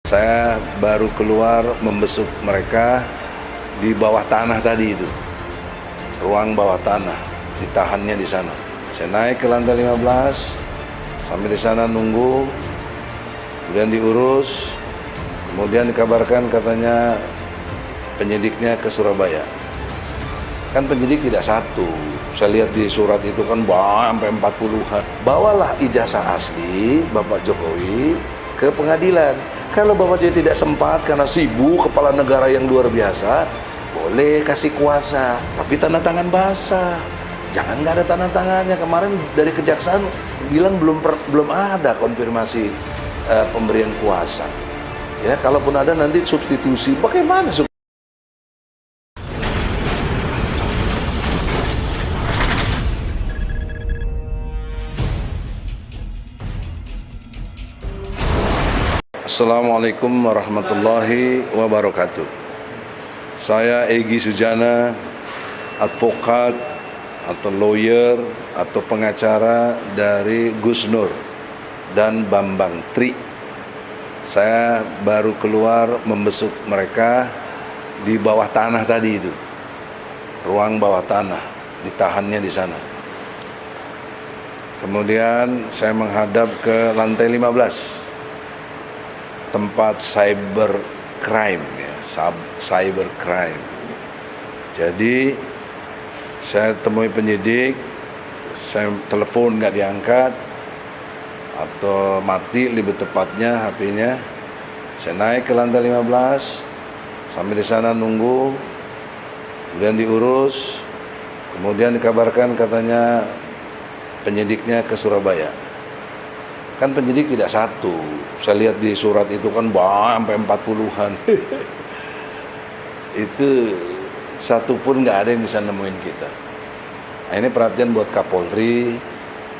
Saya baru keluar membesuk mereka di bawah tanah tadi itu. Ruang bawah tanah, ditahannya di sana. Saya naik ke lantai 15, sampai di sana nunggu, kemudian diurus, kemudian dikabarkan katanya penyidiknya ke Surabaya. Kan penyidik tidak satu, saya lihat di surat itu kan sampai 40-an. Bawalah ijazah asli Bapak Jokowi ke pengadilan. Kalau Bapak Jokowi tidak sempat karena sibuk kepala negara yang luar biasa, boleh kasih kuasa, tapi tanda tangan basah. Jangan nggak ada tanda tangannya. Kemarin dari kejaksaan bilang belum ada konfirmasi pemberian kuasa. Ya, kalaupun ada nanti substitusi. Bagaimana Assalamualaikum warahmatullahi wabarakatuh. Saya Egy Sujana, advokat atau lawyer atau pengacara dari Gus Nur dan Bambang Tri. Saya baru keluar membesuk mereka di bawah tanah tadi itu. Ruang bawah tanah, ditahannya di sana. Kemudian saya menghadap ke lantai 15. Tempat cyber crime, ya, cyber crime. Jadi saya temui penyidik, saya telepon nggak diangkat atau mati lebih tepatnya HP-nya. Saya naik ke lantai 15, sampai di sana nunggu, kemudian diurus, kemudian dikabarkan katanya penyidiknya ke Surabaya. Kan penyidik tidak satu, saya lihat di surat itu kan sampai 40-an. Itu satu pun nggak ada yang bisa nemuin kita. Nah, ini perhatian buat Kapolri,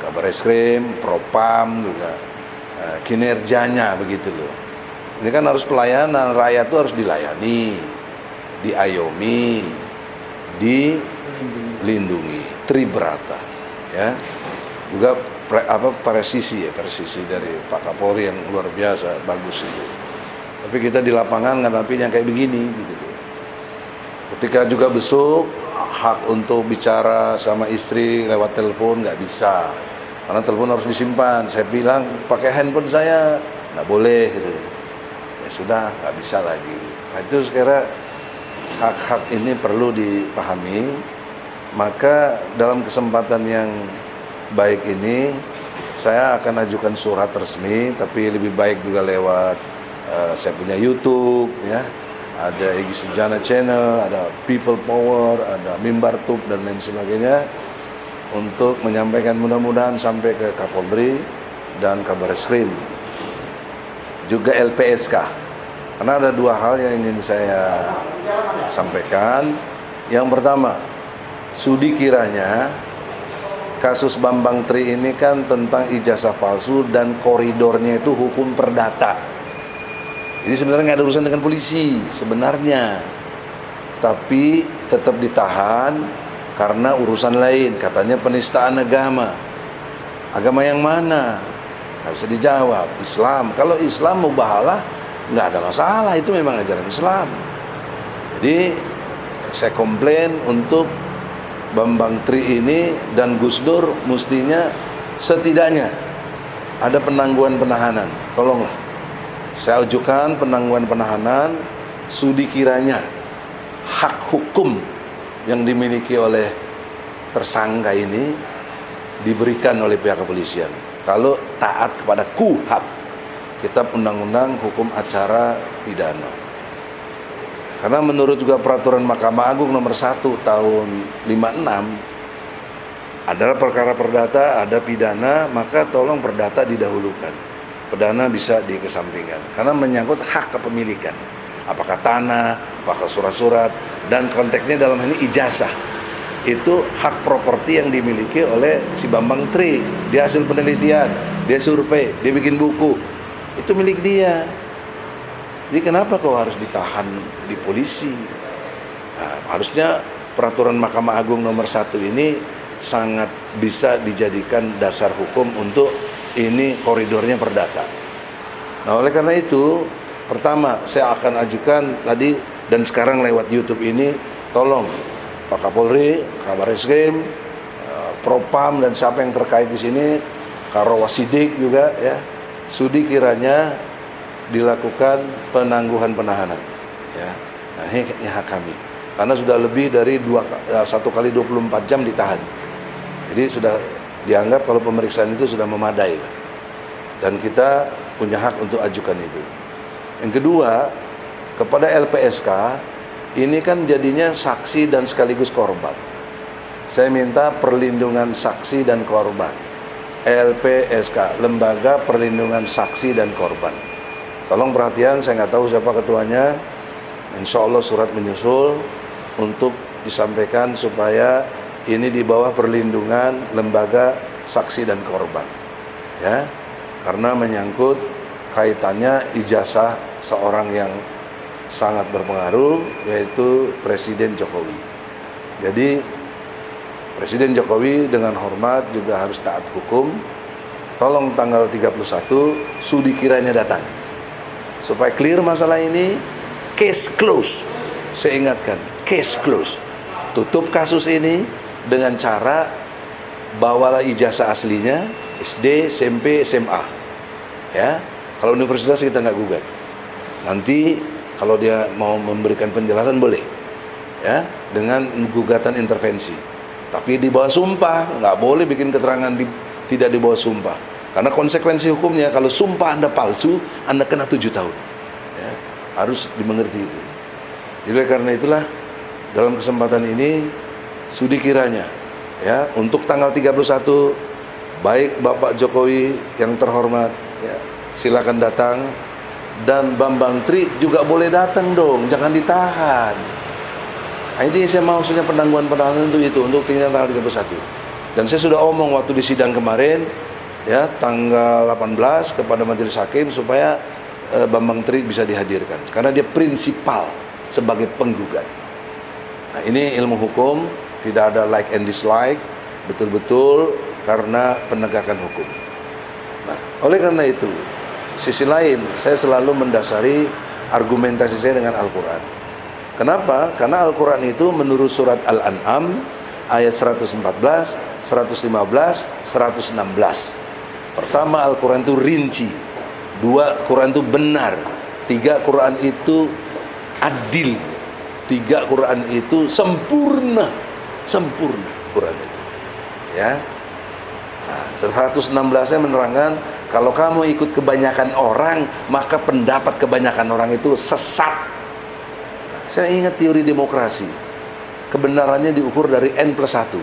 Kabareskrim, Propam juga, kinerjanya begitu loh. Ini kan harus pelayanan, rakyat itu harus dilayani, diayomi, dilindungi, tribrata, ya. Juga presisi dari Pak Kapolri yang luar biasa, bagus itu. Tapi kita di lapangan ngadapinya kayak begini gitu. Ketika juga besok, hak untuk bicara sama istri lewat telepon nggak bisa, karena telepon harus disimpan. Saya bilang pakai handphone saya, nggak boleh gitu. Ya sudah, nggak bisa lagi. Nah itu sekarang hak-hak ini perlu dipahami. Maka dalam kesempatan yang baik ini saya akan ajukan surat resmi, tapi lebih baik juga lewat saya punya YouTube, ya, ada Egy Sujana Channel, ada People Power, ada Mimbar Tube dan lain sebagainya, untuk menyampaikan mudah-mudahan sampai ke Kapolri dan Kabareskrim, juga LPSK. Karena ada dua hal yang ingin saya sampaikan. Yang pertama, studi kiranya kasus Bambang Tri ini kan tentang ijazah palsu dan koridornya itu hukum perdata. Jadi sebenarnya nggak ada urusan dengan polisi sebenarnya, tapi tetap ditahan karena urusan lain, katanya penistaan agama. Agama yang mana? Nggak bisa dijawab. Islam. Kalau Islam mubahalah nggak ada masalah, itu memang ajaran Islam. Jadi saya komplain untuk Bambang Tri ini dan Gus Dur, mestinya setidaknya ada penangguhan penahanan. Tolonglah, saya ajukan penangguhan penahanan, studi kiranya hak hukum yang dimiliki oleh tersangka ini diberikan oleh pihak kepolisian. Kalau taat kepada KUHAP, Kitab Undang-Undang Hukum Acara Pidana. Karena menurut juga peraturan Mahkamah Agung nomor 1 tahun 56, adalah perkara perdata, ada pidana, maka tolong perdata didahulukan. Pidana bisa dikesampingkan. Karena menyangkut hak kepemilikan. Apakah tanah, apakah surat-surat, dan konteksnya dalam ini ijazah. Itu hak properti yang dimiliki oleh si Bambang Tri. Dia hasil penelitian, dia survei, dia bikin buku. Itu milik dia. Jadi kenapa kok harus ditahan di polisi? Nah, harusnya peraturan Mahkamah Agung nomor 1 ini sangat bisa dijadikan dasar hukum untuk ini koridornya perdata. Nah oleh karena itu Pertama, saya akan ajukan tadi dan sekarang lewat YouTube ini, tolong Pak Kapolri, Kabar Eskrim, Propam dan siapa yang terkait di sini, Karo Wasidik juga ya, sudi kiranya dilakukan penangguhan penahanan. Ya, nah ini hak kami. Karena sudah lebih dari 1 kali 24 jam ditahan. Jadi sudah dianggap kalau pemeriksaan itu sudah memadai. Dan kita punya hak untuk ajukan itu. Yang kedua, kepada LPSK, ini kan jadinya saksi dan sekaligus korban. Saya minta perlindungan saksi dan korban. LPSK, Lembaga Perlindungan Saksi dan Korban. Tolong perhatian, saya nggak tahu siapa ketuanya. Insya Allah surat menyusul untuk disampaikan supaya ini di bawah perlindungan lembaga saksi dan korban, ya, karena menyangkut kaitannya ijazah seorang yang sangat berpengaruh, yaitu Presiden Jokowi. Jadi Presiden Jokowi dengan hormat juga harus taat hukum. Tolong tanggal 31 sudi kiranya datang supaya clear masalah ini. Case close. Saya ingatkan, case close. Tutup kasus ini dengan cara bawalah ijazah aslinya SD, SMP, SMA. Ya, kalau universitas kita nggak gugat. Nanti kalau dia mau memberikan penjelasan boleh, ya, dengan gugatan intervensi. Tapi di bawah sumpah, nggak boleh bikin keterangan tidak di bawah sumpah. Karena konsekuensi hukumnya kalau sumpah Anda palsu, Anda kena 7 tahun. Ya, harus dimengerti itu. Jadi karena itulah dalam kesempatan ini sudi kiranya, ya, untuk tanggal 31 baik Bapak Jokowi yang terhormat, ya, silakan datang, dan Bambang Tri juga boleh datang dong, jangan ditahan. Nah, ini saya maksudnya penangguhan penahanan itu untuk tanggal 31. Dan saya sudah omong waktu di sidang kemarin, ya, tanggal 18 kepada majelis hakim supaya Bambang Tri bisa dihadirkan karena dia prinsipal sebagai penggugat. Nah, ini ilmu hukum, tidak ada like and dislike, betul-betul karena penegakan hukum. Nah, oleh karena itu, sisi lain saya selalu mendasari argumentasi saya dengan Al-Quran. Kenapa? Karena Al-Quran itu menurut surat Al-An'am ayat 114, 115, 116. Pertama, Al-Quran itu rinci. 2, Quran itu benar. 3, Quran itu adil. 3, Quran itu sempurna. Sempurna Quran itu. Ya. Nah, 116-nya menerangkan kalau kamu ikut kebanyakan orang, maka pendapat kebanyakan orang itu sesat. Nah, saya ingat teori demokrasi. Kebenarannya diukur dari N+1.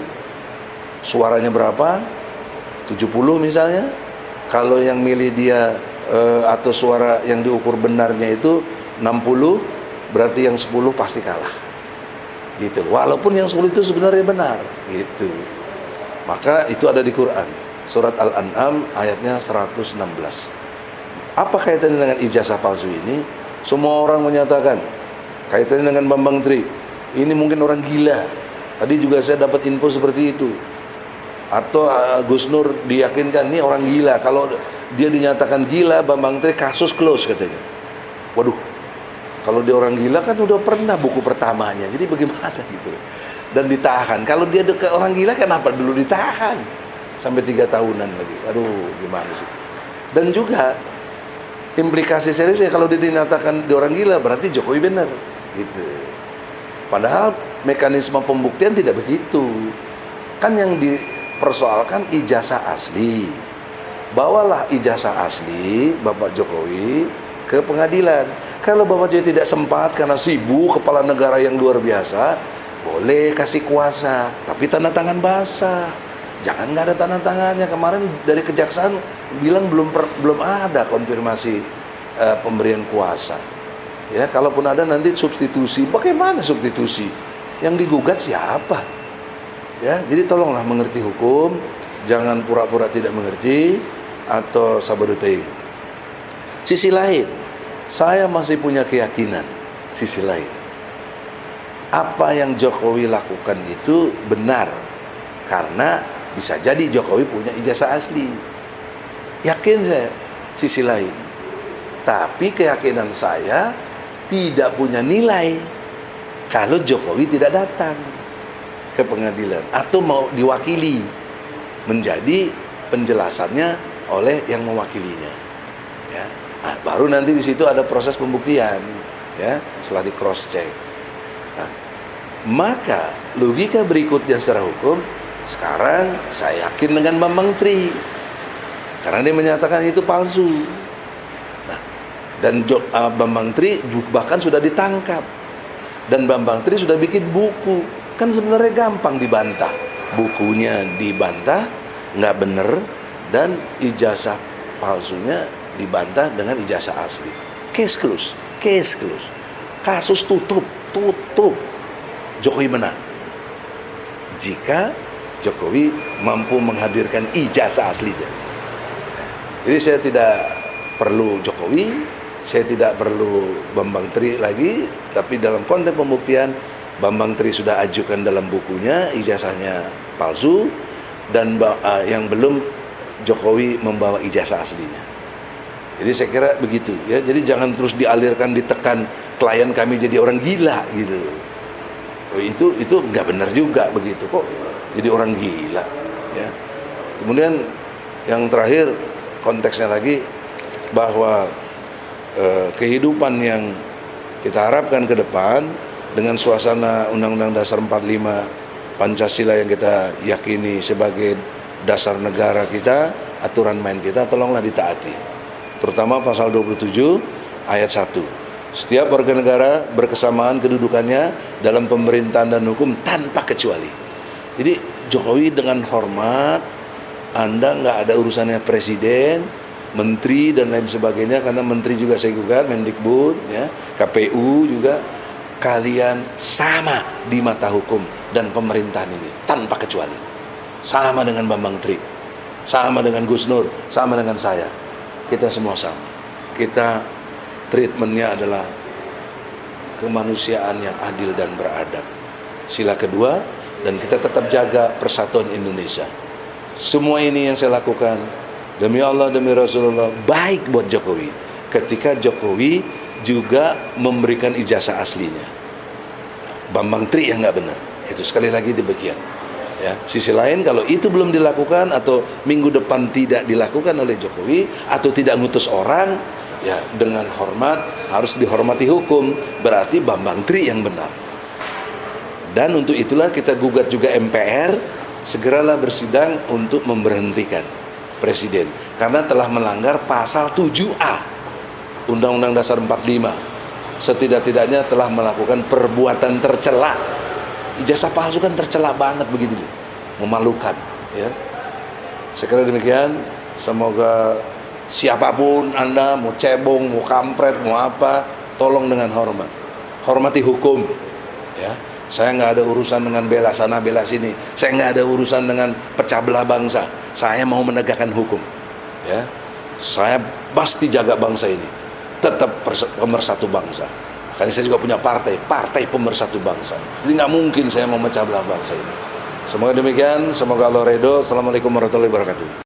Suaranya berapa? 70 misalnya. Kalau yang milih dia atau suara yang diukur benarnya itu 60, berarti yang 10 pasti kalah. Gitu. Walaupun yang 10 itu sebenarnya benar, gitu. Maka itu ada di Quran, surat Al-An'am ayatnya 116. Apa kaitannya dengan ijazah palsu ini? Semua orang menyatakan kaitannya dengan Bambang Tri. Ini mungkin orang gila. Tadi juga saya dapat info seperti itu. Atau Gus Nur diyakinkan ini orang gila. Kalau dia dinyatakan gila, Bambang Tri kasus close katanya. Waduh, kalau dia orang gila kan udah pernah buku pertamanya. Jadi bagaimana gitu. Dan ditahan. Kalau dia dekat orang gila, kenapa dulu ditahan sampai 3 tahunan lagi? Aduh, gimana sih? Dan juga implikasi seriusnya kalau dia dinyatakan dia orang gila, berarti Jokowi benar, gitu. Padahal mekanisme pembuktian tidak begitu. Kan yang dipersoalkan ijazah asli. Bawalah ijazah asli Bapak Jokowi ke pengadilan. Kalau Bapak Jokowi tidak sempat karena sibuk kepala negara yang luar biasa, boleh kasih kuasa, tapi tanda tangan basah. Jangan nggak ada tanda tangannya. Kemarin dari kejaksaan bilang belum ada konfirmasi pemberian kuasa. Ya, kalaupun ada nanti substitusi. Bagaimana substitusi? Yang digugat siapa? Ya, jadi tolonglah mengerti hukum, jangan pura-pura tidak mengerti atau sabotage. Sisi lain, saya masih punya keyakinan. Sisi lain, apa yang Jokowi lakukan itu benar, karena bisa jadi Jokowi punya ijazah asli. Yakin saya. Sisi lain, Tapi keyakinan saya tidak punya nilai kalau Jokowi tidak datang ke pengadilan atau mau diwakili, menjadi penjelasannya oleh yang mewakilinya. Ya. Nah, baru nanti di situ ada proses pembuktian, ya, setelah di cross check. Nah, maka logika berikutnya secara hukum, sekarang saya yakin dengan Bambang Tri karena dia menyatakan itu palsu. Nah, dan Bambang Tri bahkan sudah ditangkap, dan Bambang Tri sudah bikin buku. Kan sebenarnya gampang dibantah, bukunya dibantah nggak bener, dan ijazah palsunya dibantah dengan ijazah asli. Case close, kasus tutup. Jokowi menang jika Jokowi mampu menghadirkan ijazah aslinya. Jadi saya tidak perlu Jokowi, saya tidak perlu Bambang Tri lagi, tapi dalam konteks pembuktian Bambang Tri sudah ajukan dalam bukunya ijazahnya palsu, dan yang belum Jokowi membawa ijazah aslinya. Jadi saya kira begitu, ya. Jadi jangan terus dialirkan, ditekan klien kami jadi orang gila gitu. Itu nggak benar juga begitu kok. Jadi orang gila, ya. Kemudian yang terakhir konteksnya lagi bahwa kehidupan yang kita harapkan ke depan dengan suasana Undang-Undang Dasar 45 Pancasila yang kita yakini sebagai dasar negara kita, aturan main kita, tolonglah ditaati. Terutama pasal 27 ayat 1. Setiap warga negara berkesamaan kedudukannya dalam pemerintahan dan hukum tanpa kecuali. Jadi Jokowi dengan hormat, Anda nggak ada urusannya presiden, menteri dan lain sebagainya, karena menteri juga saya gugat, Mendikbud, ya, KPU juga, kalian sama di mata hukum dan pemerintahan ini tanpa kecuali. Sama dengan Bambang Tri, sama dengan Gus Nur, sama dengan saya. Kita semua sama. Kita treatmentnya adalah kemanusiaan yang adil dan beradab. Sila kedua, dan kita tetap jaga persatuan Indonesia. Semua ini yang saya lakukan demi Allah, demi Rasulullah, baik buat Jokowi. Ketika Jokowi juga memberikan ijazah aslinya, Bambang Tri yang nggak benar. Itu sekali lagi demikian. Ya, sisi lain kalau itu belum dilakukan atau minggu depan tidak dilakukan oleh Jokowi atau tidak ngutus orang, ya dengan hormat, harus dihormati hukum, berarti Bambang Tri yang benar. Dan untuk itulah kita gugat juga MPR, segeralah bersidang untuk memberhentikan presiden karena telah melanggar pasal 7A Undang-Undang Dasar 45. Setidak-tidaknya telah melakukan perbuatan tercela. Ijazah palsu kan tercela banget begitu loh, memalukan, ya. Sekira demikian, semoga siapapun Anda, mau cebong, mau kampret, mau apa, tolong dengan hormat, hormati hukum, ya. Saya nggak ada urusan dengan bela sana bela sini, saya nggak ada urusan dengan pecah belah bangsa. Saya mau menegakkan hukum, ya. Saya pasti jaga bangsa ini, tetap pemersatu bangsa. Karena saya juga punya partai pemersatu bangsa. Jadi nggak mungkin saya mau memecah belah bangsa ini. Semoga demikian, semoga Allah ridho. Assalamualaikum warahmatullahi wabarakatuh.